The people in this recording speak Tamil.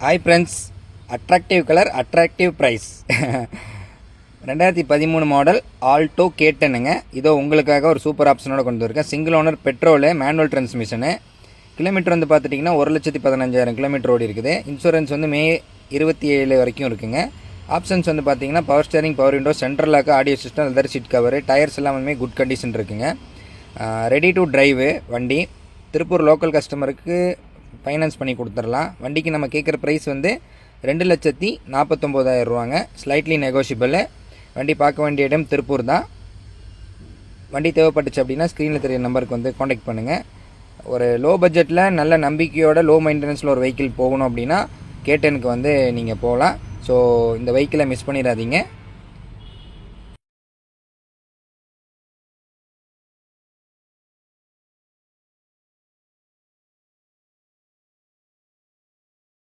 Hi friends, attractive colour attractive price 2013 model Alto K10ங்க. இதோ உங்களுக்காக ஒரு சூப்பர் ஆப்ஷனோட கொண்டு வந்திருக்கேன். Single owner petrol, manual transmission. Kilometre வந்து பார்த்துட்டிங்கன்னா 1,15,000 கிலோமீட்டர் ஓடி இருக்குது. இன்சூரன்ஸ் வந்து மே 27 வரைக்கும் இருக்குங்க. ஆப்ஷன்ஸ் வந்து பார்த்தீங்கன்னா power steering, power window, central lock, audio system, leather seat cover, tyres எல்லாமே குட் கண்டிஷன் இருக்குங்க. ரெடி டு டிரைவு வண்டி. திருப்பூர் லோக்கல் கஸ்டமருக்கு ஃபைனான்ஸ் பண்ணி கொடுத்துடலாம். வண்டிக்கு நம்ம கேட்குற ப்ரைஸ் வந்து 2,49,000 ரூபாங்க. Slightly negotiable. வண்டி பார்க்க வேண்டிய இடம் திருப்பூர் தான். வண்டி தேவைப்பட்டுச்சு அப்படின்னா ஸ்க்ரீனில் தெரிய நம்பருக்கு வந்து காண்டாக்ட் பண்ணுங்கள். ஒரு லோ பட்ஜெட்டில் நல்ல நம்பிக்கையோட லோ மெயின்டெனன்ஸில் ஒரு வெஹிக்கிள் போகணும் அப்படின்னா K10க்கு வந்து நீங்கள் போகலாம். ஸோ இந்த வெஹிக்கிளை மிஸ் பண்ணிடாதீங்க.